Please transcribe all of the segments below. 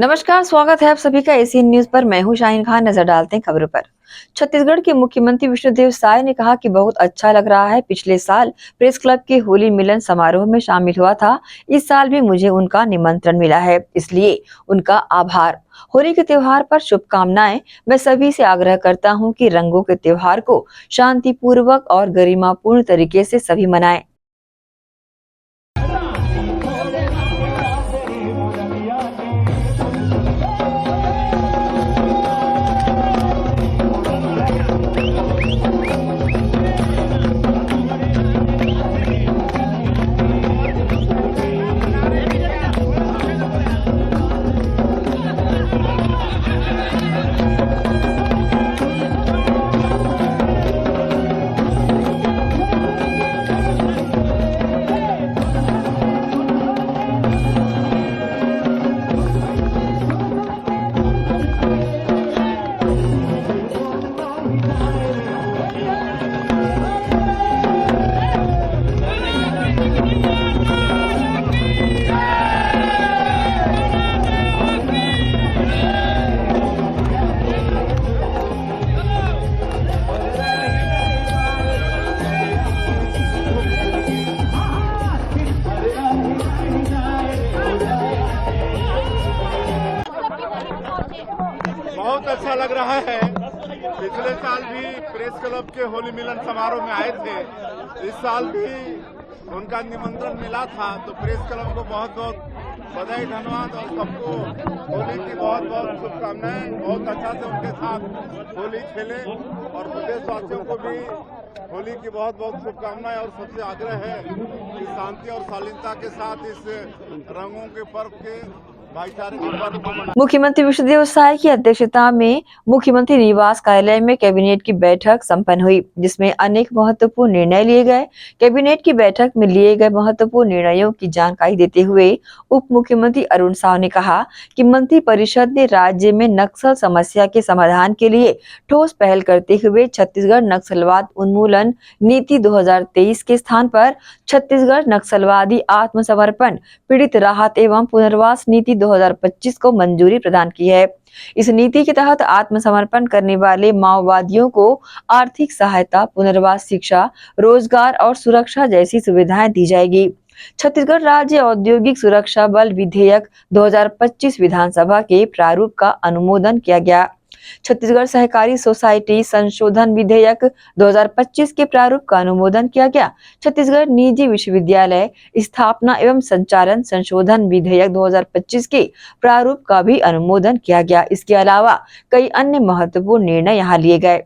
नमस्कार, स्वागत है आप सभी का एसीएन न्यूज पर। मैं हूं शाहीन खान। नजर डालते हैं खबरों पर। छत्तीसगढ़ के मुख्यमंत्री विष्णुदेव साय ने कहा कि बहुत अच्छा लग रहा है। पिछले साल प्रेस क्लब के होली मिलन समारोह में शामिल हुआ था। इस साल भी मुझे उनका निमंत्रण मिला है, इसलिए उनका आभार। होली के त्योहार पर शुभकामनाएं। मैं सभी से आग्रह करता हूं कि रंगों के त्योहार को शांतिपूर्वक और गरिमापूर्ण तरीके से सभी मनाएं। बहुत अच्छा लग रहा है। पिछले साल भी प्रेस क्लब के होली मिलन समारोह में आए थे। इस साल भी उनका निमंत्रण मिला था, तो प्रेस क्लब को बहुत बहुत बधाई, धन्यवाद और सबको होली की बहुत बहुत शुभकामनाएं। बहुत अच्छा से उनके साथ होली खेले और प्रदेशवासियों को भी होली की बहुत बहुत शुभकामनाएं। और सबसे आग्रह है कि शांति और शालीनता के साथ इस रंगों के पर्व के भाईचारे के पर्व को मनाएं। मुख्यमंत्री विष्णुदेव साय की अध्यक्षता में मुख्यमंत्री निवास कार्यालय में कैबिनेट की बैठक संपन्न हुई, जिसमें अनेक महत्वपूर्ण निर्णय लिए गए। कैबिनेट की बैठक में लिए गए महत्वपूर्ण निर्णयों की जानकारी देते हुए उप मुख्यमंत्री अरुण साव ने कहा कि मंत्रिपरिषद ने राज्य में नक्सल समस्या के समाधान के लिए ठोस पहल करते हुए छत्तीसगढ़ नक्सलवाद उन्मूलन नीति 2023 के स्थान पर छत्तीसगढ़ नक्सलवादी आत्मसमर्पण पीड़ित राहत एवं पुनर्वास नीति 2025 को मंजूरी प्रदान की है। इस नीति के तहत आत्मसमर्पण करने वाले माओवादियों को आर्थिक सहायता, पुनर्वास, शिक्षा, रोजगार और सुरक्षा जैसी सुविधाएं दी जाएगी। छत्तीसगढ़ राज्य औद्योगिक सुरक्षा बल विधेयक 2025 विधानसभा के प्रारूप का अनुमोदन किया गया। छत्तीसगढ़ सहकारी सोसाइटी संशोधन विधेयक 2025 के प्रारूप का अनुमोदन किया गया। छत्तीसगढ़ निजी विश्वविद्यालय स्थापना एवं संचालन संशोधन विधेयक 2025 के प्रारूप का भी अनुमोदन किया गया। इसके अलावा कई अन्य महत्वपूर्ण निर्णय यहाँ लिए गए।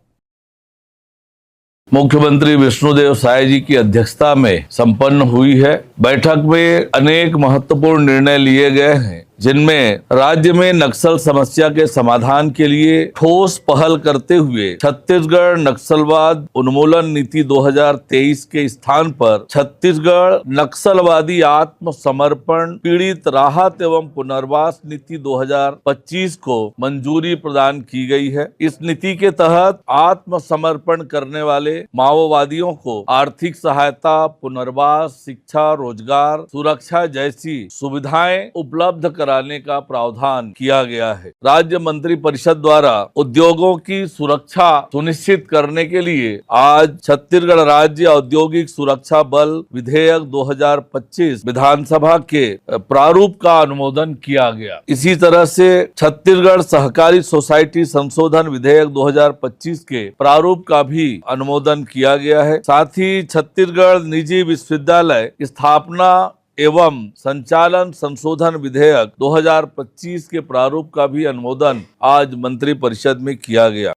मुख्यमंत्री विष्णुदेव साय जी की अध्यक्षता में संपन्न हुई है। बैठक में अनेक महत्वपूर्ण निर्णय लिए गए हैं, जिनमें राज्य में नक्सल समस्या के समाधान के लिए ठोस पहल करते हुए छत्तीसगढ़ नक्सलवाद उन्मूलन नीति 2023 के स्थान पर छत्तीसगढ़ नक्सलवादी आत्मसमर्पण पीड़ित राहत एवं पुनर्वास नीति 2025 को मंजूरी प्रदान की गई है। इस नीति के तहत आत्मसमर्पण करने वाले माओवादियों को आर्थिक सहायता, पुनर्वास, शिक्षा, रोजगार, सुरक्षा जैसी सुविधाएं उपलब्ध कराने का प्रावधान किया गया है। राज्य मंत्रिपरिषद द्वारा उद्योगों की सुरक्षा सुनिश्चित करने के लिए आज छत्तीसगढ़ राज्य औद्योगिक सुरक्षा बल विधेयक 2025 विधानसभा के प्रारूप का अनुमोदन किया गया। इसी तरह से छत्तीसगढ़ सहकारी सोसाइटी संशोधन विधेयक 2025 के प्रारूप का भी अनुमोदन किया गया है। साथ ही छत्तीसगढ़ निजी विश्वविद्यालय स्थापना एवं संचालन संशोधन विधेयक 2025 के प्रारूप का भी अनुमोदन आज मंत्रिपरिषद में किया गया।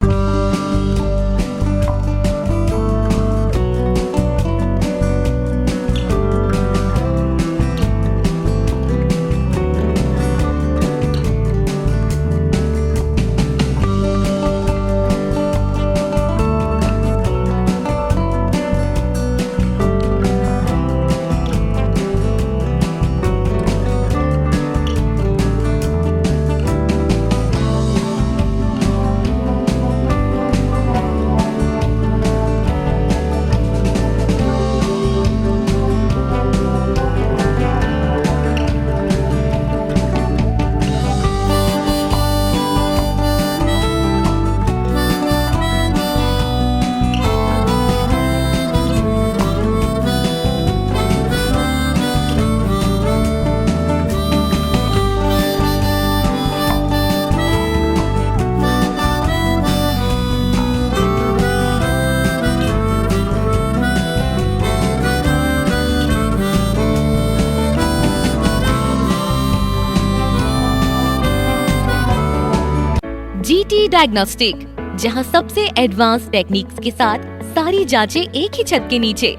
जीटी डायग्नोस्टिक, जहां सबसे एडवांस टेक्निक्स के साथ सारी जांचें एक ही छत के नीचे।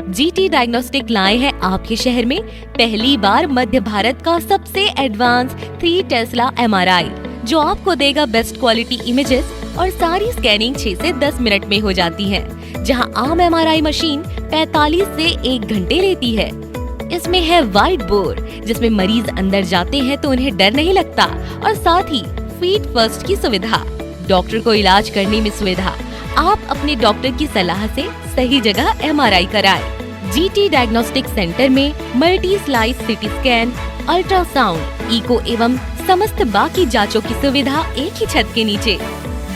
जीटी डायग्नोस्टिक लाए हैं आपके शहर में पहली बार मध्य भारत का सबसे एडवांस 3 टेस्ला एमआरआई, जो आपको देगा बेस्ट क्वालिटी इमेजेस और सारी स्कैनिंग 6 से 10 मिनट में हो जाती है, जहां आम एमआरआई मशीन 45 से 1 घंटे लेती है। इसमें है वाइट बोर, जिसमें मरीज अंदर जाते हैं तो उन्हें डर नहीं लगता, और साथ ही फीट फर्स्ट की सुविधा, डॉक्टर को इलाज करने में सुविधा। आप अपने डॉक्टर की सलाह से सही जगह एमआरआई कराएं। जीटी डायग्नोस्टिक सेंटर में multi slice CT scan, ultrasound, echo एवं समस्त बाकी जांचों की सुविधा एक ही छत के नीचे।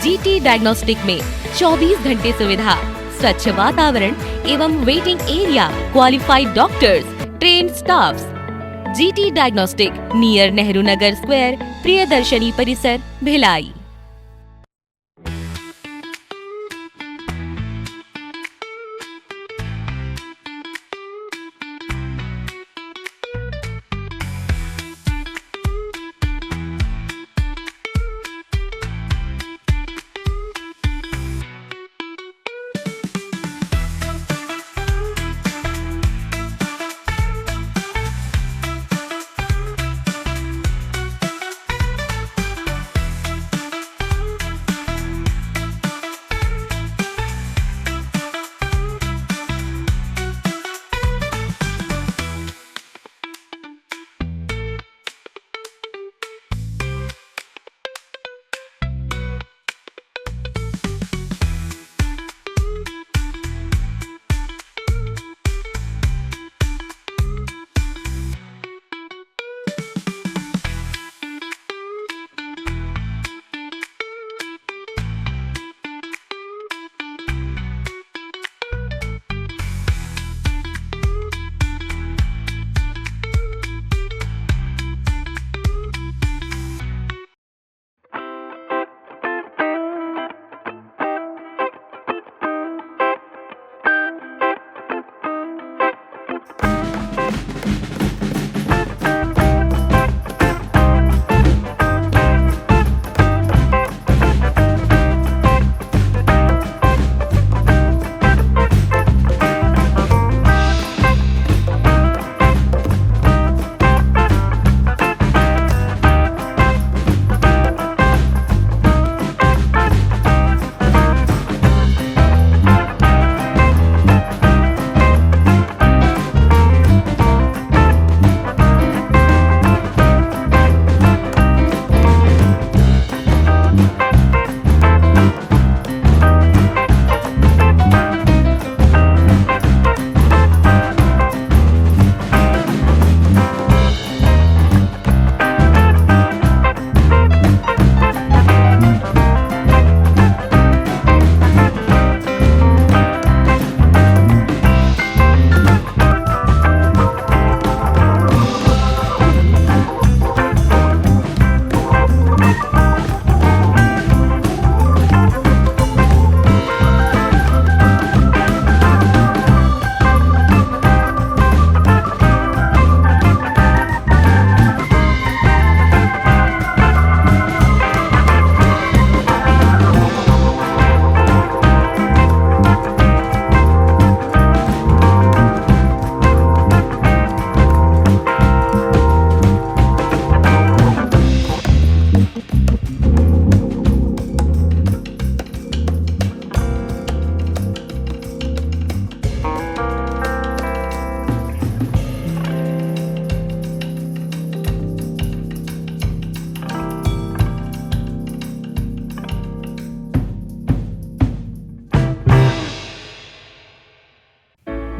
जीटी डायग्नोस्टिक में 24 घंटे सुविधा, स्वच्छ वातावरण एवं waiting area, qualified doctors, trained staffs. GT diagnostic, near Nehru Nagar square, Priyadarshini परिसर, भिलाई।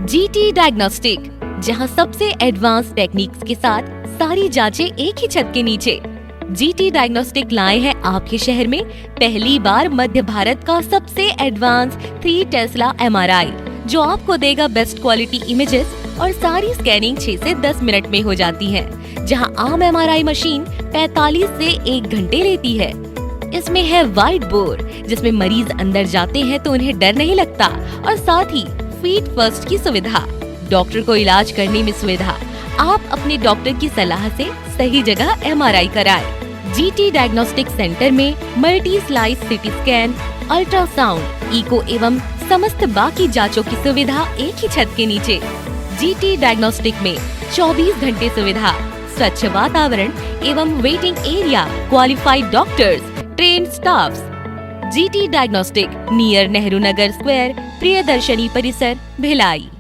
जीटी डायग्नोस्टिक, जहां सबसे एडवांस टेक्निक्स के साथ सारी जांचें एक ही छत के नीचे। जीटी डायग्नोस्टिक लाए हैं आपके शहर में पहली बार मध्य भारत का सबसे एडवांस 3 टेस्ला एमआरआई, जो आपको देगा बेस्ट क्वालिटी इमेजेस और सारी स्कैनिंग 6 से 10 मिनट में हो जाती है, जहां आम एमआरआई मशीन 45 से 1 घंटे लेती है। इसमें है वाइट बोर, जिसमें मरीज अंदर जाते हैं तो उन्हें डर नहीं लगता, और साथ ही फीट फर्स्ट की सुविधा, डॉक्टर को इलाज करने में सुविधा। आप अपने डॉक्टर की सलाह से सही जगह एमआरआई कराएं। जीटी डायग्नोस्टिक सेंटर में multi slice CT scan, ultrasound, echo एवं समस्त बाकी जांचों की सुविधा एक ही छत के नीचे। जीटी डायग्नोस्टिक में 24 घंटे सुविधा, स्वच्छ वातावरण एवं waiting area, qualified doctors, trained staffs. GT diagnostic near Nehru Nagar square, Priyadarshini परिसर, भिलाई।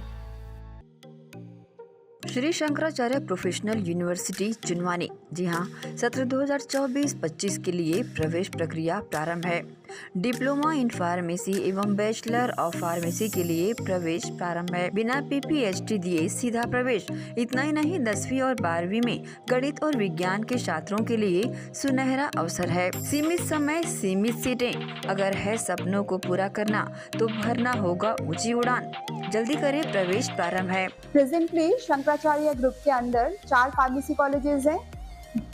Shri Shankaracharya professional university Junwani. जी हाँ, सत्र 2024-25 के लिए प्रवेश प्रक्रिया प्रारंभ है। डिप्लोमा इन फार्मेसी एवं बैचलर ऑफ फार्मेसी के लिए प्रवेश प्रारंभ है। बिना PPHD दिए सीधा प्रवेश। इतना ही नहीं, 10वीं और 12वीं में गणित और विज्ञान के छात्रों के लिए सुनहरा अवसर है। सीमित समय, सीमित सीटें। अगर है सपनों को पूरा करना तो भरना होगा ऊंची उड़ान। जल्दी करें, प्रवेश प्रारंभ है। प्रेजेंटली शंकराचार्य ग्रुप के अंदर 4 फार्मेसी कॉलेजेस हैं।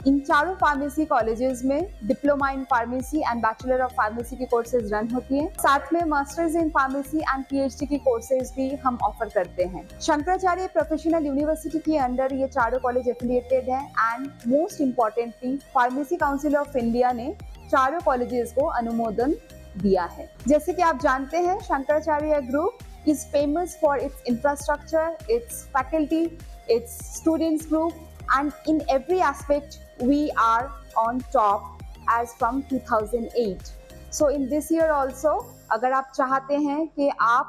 इन चारों फार्मेसी कॉलेजेस में diploma in pharmacy and bachelor of pharmacy की कोर्सेज रन होती हैं। साथ में masters in pharmacy and PhD की कोर्सेज भी हम ऑफर करते हैं। शंकराचार्य प्रोफेशनल यूनिवर्सिटी के अंडर ये चारों कॉलेज एफिलिएटेड हैं and most importantly pharmacy council of India ने चारों कॉलेजेस को अनुमोदन दिया है। जैसे कि आप जानते हैं, Shankaracharya group is famous for its infrastructure, its faculty, its students group, and in every aspect we are on top as from 2008. So in this year also, अगर आप चाहते हैं कि आप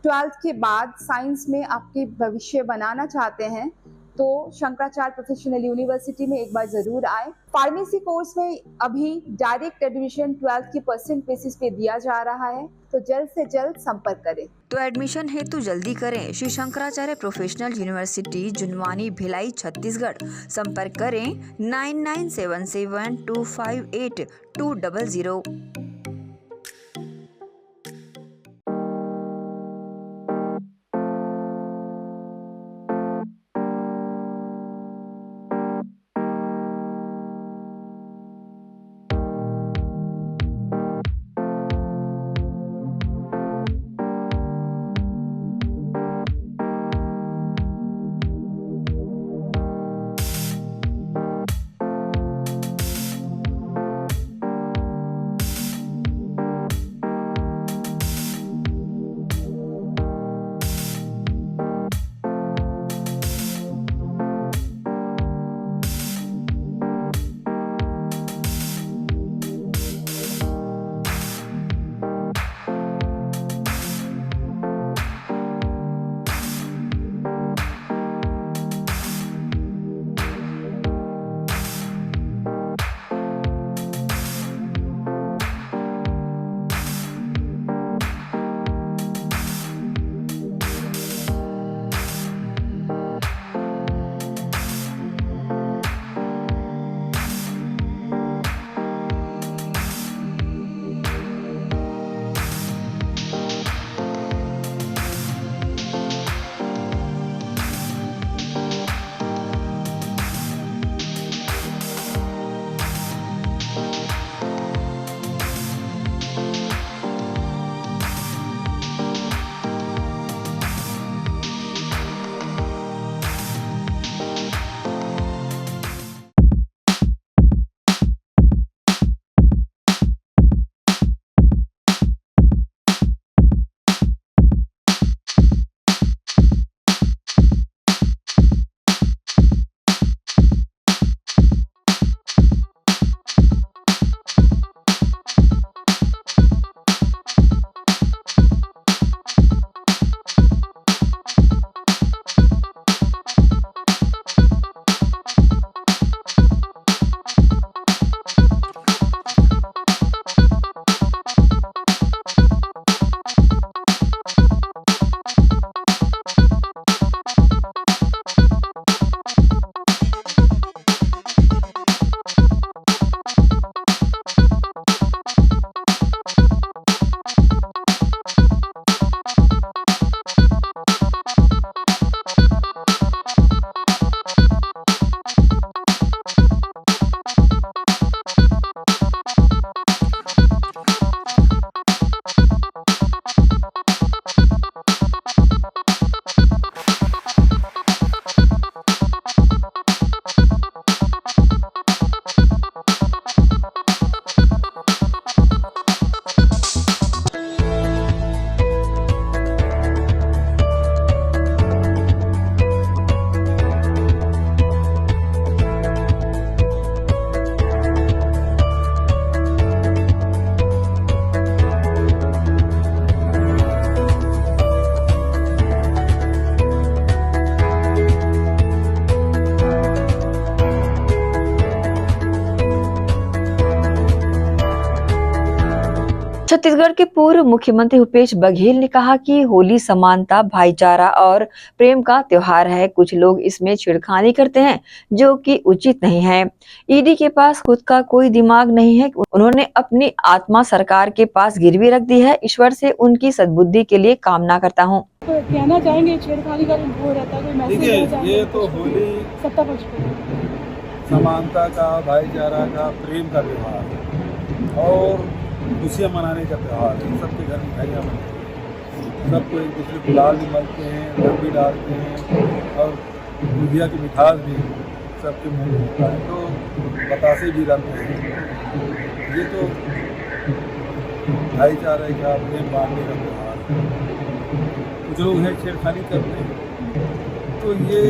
12th के बाद साइंस में आपके भविष्य बनाना चाहते हैं तो शंकराचार्य प्रोफेशनल यूनिवर्सिटी में एक बार जरूर आए। फार्मेसी कोर्स में अभी डायरेक्ट एडमिशन 12th की परसेंट बेसिस पे दिया जा रहा है, तो जल्द से जल्द संपर्क करें। तो एडमिशन हेतु जल्दी करें। Shri Shankaracharya professional university Junwani, Bhilai, Chhattisgarh. संपर्क करें 9977258200। छत्तीसगढ़ के पूर्व मुख्यमंत्री भूपेश बघेल ने कहा कि होली समानता, भाईचारा और प्रेम का त्योहार है। कुछ लोग इसमें छेड़खानी करते हैं जो कि उचित नहीं है। ईडी के पास खुद का कोई दिमाग नहीं है। उन्होंने अपनी आत्मा सरकार के पास गिरवी रख दी है। ईश्वर से उनकी सद्बुद्धि के लिए कामना करता हूँ। तो कहना चाहेंगे छेड़खानी का वो रहता है कोई मैसेज देखिए, देना चाहेंगे? ये तो होली सत्ता पक्ष पे समानता का, भाईचारा का, प्रेम का त्यौहार है और खुशियाँ मनाने का त्यौहार है। सबके घर मिठाइयाँ बनती हैं, सबको एक दूसरे को गुलाल भी मलते हैं, रंग भी डालते हैं और गुजिया की मिठास भी सबके मुँह में होता है, तो बतासे भी रखते हैं। ये तो भाईचारे का, प्रेम बांटने का त्यौहार है। कुछ लोग हैं छेड़खानी करते हैं, तो ये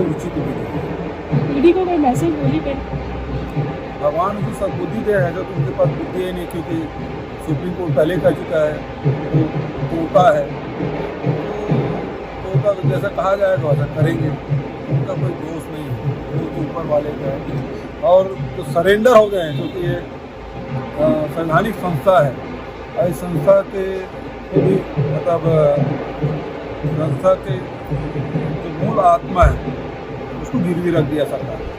उचित भी नहीं है। ईडी को कोई मैसेज होली पे भगवान की सद्बुद्धि दे है, तो उनके पास बुद्धि है नहीं, क्योंकि सुप्रीम कोर्ट पहले कह चुका है वो तोता है, तो तोता जैसा कहा जाएगा वैसा करेंगे, उनका कोई दोष नहीं है, वो ऊपर वाले का है। और तो सरेंडर हो गए हैं, क्योंकि ये संवैधानिक संस्था है और इस संस्था के भी मतलब संस्था के जो मूल आत्मा है उसको गिरवी रख दिया सरकार।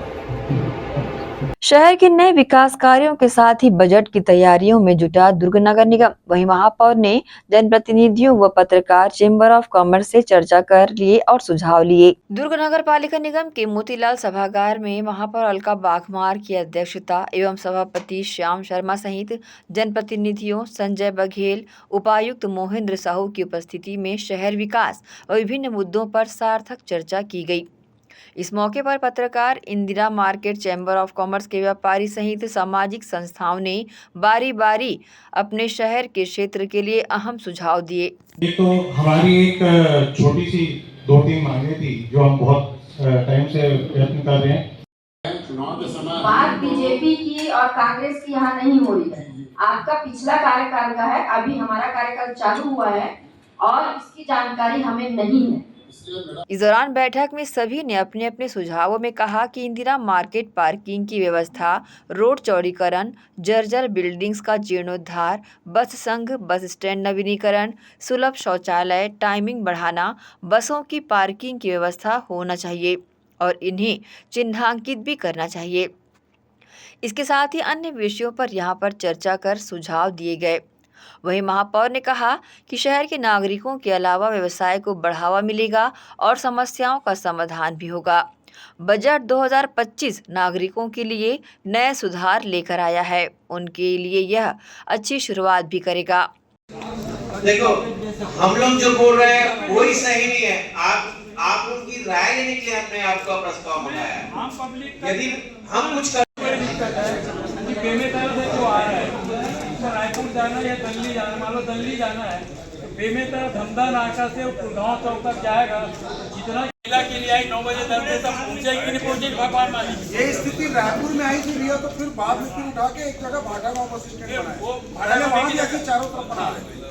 शहर के नए विकास कार्यों के साथ ही बजट की तैयारियों में जुटा दुर्ग नगर निगम। वहीं महापौर ने जनप्रतिनिधियों व पत्रकार चेंबर ऑफ कॉमर्स से चर्चा कर लिए और सुझाव लिए। दुर्ग नगर पालिका निगम के मोतीलाल सभागार में महापौर अलका बाघमार की अध्यक्षता एवं सभापति श्याम शर्मा सहित जनप्रतिनिधियों संजय बघेल, उपायुक्त मोहिंद्र साहू की उपस्थिति में शहर विकास और विभिन्न मुद्दों पर सार्थक चर्चा की गई। इस मौके पर पत्रकार, Indira market, chamber of commerce के व्यापारी सहित सामाजिक संस्थाओं ने बारी बारी अपने शहर के क्षेत्र के लिए अहम सुझाव दिए। ये तो हमारी एक छोटी सी 2-3 मांगे थी जो हम बहुत टाइम से प्रयत्न कर रहे हैं। बात बीजेपी की और कांग्रेस की यहाँ नहीं हो रही है, आपका पिछला कार्यकाल का है। अभी हमारा कार्यकाल चालू हुआ है और इसकी जानकारी हमें नहीं है। इस दौरान बैठक में सभी ने अपने अपने सुझावों में कहा कि इंदिरा मार्केट पार्किंग की व्यवस्था, रोड चौड़ीकरण, जर्जर बिल्डिंग्स का जीर्णोद्धार, बस संघ, बस स्टैंड नवीनीकरण, सुलभ शौचालय, टाइमिंग बढ़ाना, बसों की पार्किंग की व्यवस्था होना चाहिए और इन्हें चिन्हांकित भी करना चाहिए। इसके साथ ही अन्य विषयों पर यहाँ पर चर्चा कर सुझाव दिए गए। वहीं महापौर ने कहा कि शहर के नागरिकों के अलावा व्यवसाय को बढ़ावा मिलेगा और समस्याओं का समाधान भी होगा। बजट 2025 नागरिकों के लिए नए सुधार लेकर आया है, उनके लिए यह अच्छी शुरुआत भी करेगा। देखो, हम लोग जो बोल रहे हैं वही सही नहीं है। आप उनकी राय लेने के लिए हमने आपका प्रस्ताव मंगाया है। यदि हम कुछ रायपुर जाना या दिल्ली जाना, मान लो दिल्ली जाना है तो बेमेतर धमदा नाका से गाँव चौक तक जाएगा, जितना किला के लिए आई 9 बजे 10 बजे तक पहुंचेगी नहीं पहुंचेगी भगवान मालिक। ये स्थिति रायपुर में आई थी भैया, तो फिर बाद में फिर उठा के एक जगह भाटा गाँव बस स्टैंड बनाया, चारों तरफ बना रहे।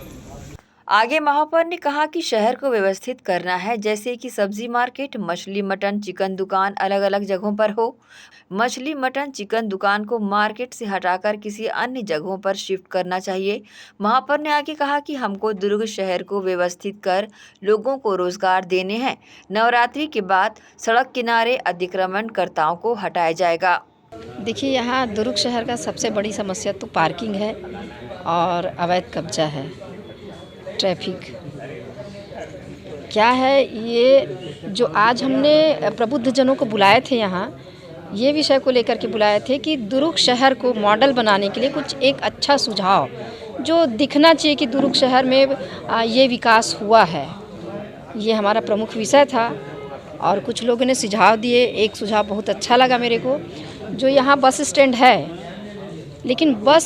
आगे महापौर ने कहा कि शहर को व्यवस्थित करना है, जैसे कि सब्जी मार्केट, मछली, मटन, चिकन दुकान अलग अलग जगहों पर हो। मछली, मटन, चिकन दुकान को मार्केट से हटाकर किसी अन्य जगहों पर शिफ्ट करना चाहिए। महापौर ने आगे कहा कि हमको दुर्ग शहर को व्यवस्थित कर लोगों को रोजगार देने हैं। नवरात्रि के बाद सड़क किनारे अतिक्रमणकर्ताओं को हटाया जाएगा। देखिए, यहाँ दुर्ग शहर का सबसे बड़ी समस्या तो पार्किंग है और अवैध कब्जा है, ट्रैफिक क्या है। ये जो आज हमने प्रबुद्ध जनों को बुलाए थे यहाँ, ये विषय को लेकर के बुलाए थे कि दुर्ग शहर को मॉडल बनाने के लिए कुछ एक अच्छा सुझाव जो दिखना चाहिए कि दुर्ग शहर में ये विकास हुआ है, ये हमारा प्रमुख विषय था। और कुछ लोगों ने सुझाव दिए। एक सुझाव बहुत अच्छा लगा मेरे को, जो यहाँ बस स्टैंड है लेकिन बस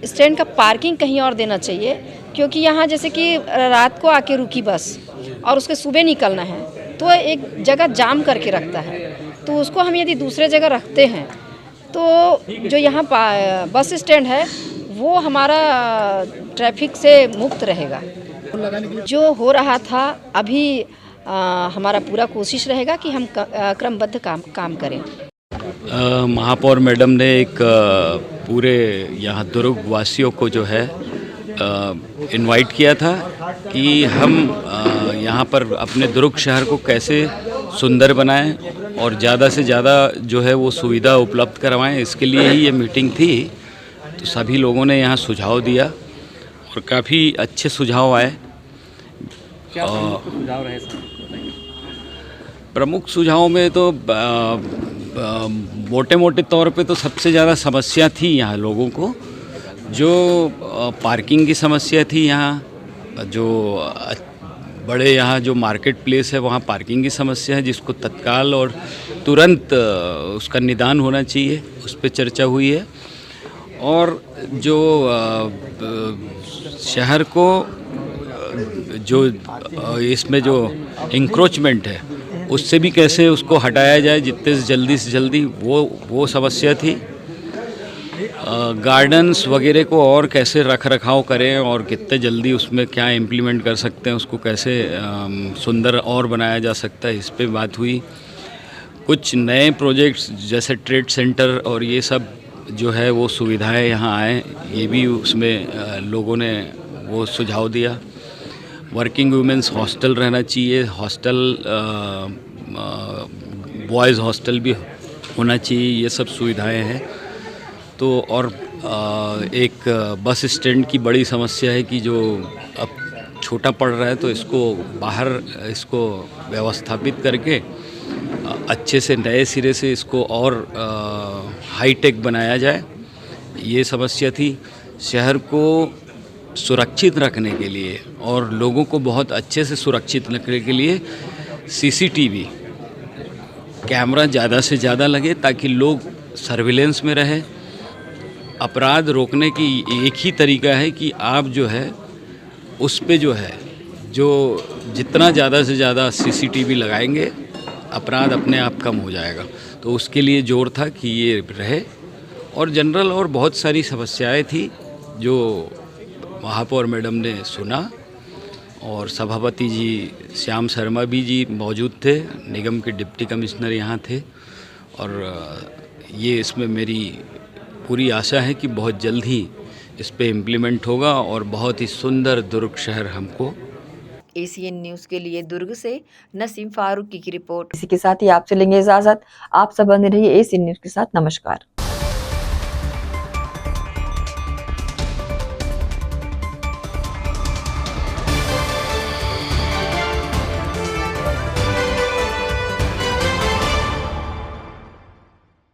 स्टैंड का पार्किंग कहीं और देना चाहिए, क्योंकि यहाँ जैसे कि रात को आके रुकी बस और उसके सुबह निकलना है तो एक जगह जाम करके रखता है, तो उसको हम यदि दूसरे जगह रखते हैं तो जो यहाँ बस स्टैंड है वो हमारा ट्रैफिक से मुक्त रहेगा। जो हो रहा था अभी हमारा पूरा कोशिश रहेगा कि हम क्रमबद्ध काम करें। महापौर मैडम ने एक पूरे यहाँ दुर्ग वासियों को जो है इनवाइट किया था कि हम यहाँ पर अपने दुर्ग शहर को कैसे सुंदर बनाएं और ज़्यादा से ज़्यादा जो है वो सुविधा उपलब्ध करवाएं। इसके लिए ही ये मीटिंग थी। तो सभी लोगों ने यहाँ सुझाव दिया और काफ़ी अच्छे सुझाव आए। क्या सुझाव रहे सर? प्रमुख सुझावों में तो मोटे मोटे तौर पे तो सबसे ज़्यादा समस्या थी यहाँ लोगों को, जो पार्किंग की समस्या थी। यहाँ जो बड़े यहाँ जो मार्केट प्लेस है वहाँ पार्किंग की समस्या है, जिसको तत्काल और तुरंत उसका निदान होना चाहिए, उस पर चर्चा हुई है। और जो शहर को जो इसमें जो इंक्रोचमेंट है उससे भी कैसे उसको हटाया जाए जितने जल्दी से जल्दी, वो समस्या थी। गार्डन्स वगैरह को और कैसे रख रखाव करें और कितने जल्दी उसमें क्या इम्प्लीमेंट कर सकते हैं, उसको कैसे सुंदर और बनाया जा सकता है, इस पे बात हुई। कुछ नए प्रोजेक्ट्स जैसे ट्रेड सेंटर और ये सब जो है वो सुविधाएं यहाँ आए, ये भी उसमें लोगों ने वो सुझाव दिया। वर्किंग वुमेंस हॉस्टल रहना चाहिए, हॉस्टल बॉयज़ हॉस्टल भी होना चाहिए, ये सब सुविधाएं हैं। तो और एक बस स्टैंड की बड़ी समस्या है कि जो अब छोटा पड़ रहा है, तो इसको बाहर इसको व्यवस्थापित करके अच्छे से नए सिरे से इसको और हाईटेक बनाया जाए, ये समस्या थी। शहर को सुरक्षित रखने के लिए और लोगों को बहुत अच्छे से सुरक्षित रखने के लिए सीसीटीवी कैमरा ज़्यादा से ज़्यादा लगे, ताकि लोग सर्विलेंस में रहे। अपराध रोकने की एक ही तरीका है कि आप जो है उस पे जो है जो जितना ज़्यादा से ज़्यादा सीसीटीवी लगाएंगे, अपराध अपने आप कम हो जाएगा। तो उसके लिए जोर था कि ये रहे। और जनरल और बहुत सारी समस्याएं थी जो महापौर मैडम ने सुना, और सभापति जी श्याम शर्मा भी मौजूद थे, निगम के डिप्टी कमिश्नर यहाँ थे। और ये इसमें मेरी पूरी आशा है कि बहुत जल्द ही इस पे इम्प्लीमेंट होगा और बहुत ही सुंदर दुर्ग शहर हमको। एसीएन न्यूज के लिए दुर्ग से नसीम फारूकी की रिपोर्ट। इसी के साथ ही आपसे लेंगे इजाजत। आप सब बने रहिए एसीएन न्यूज के साथ। नमस्कार।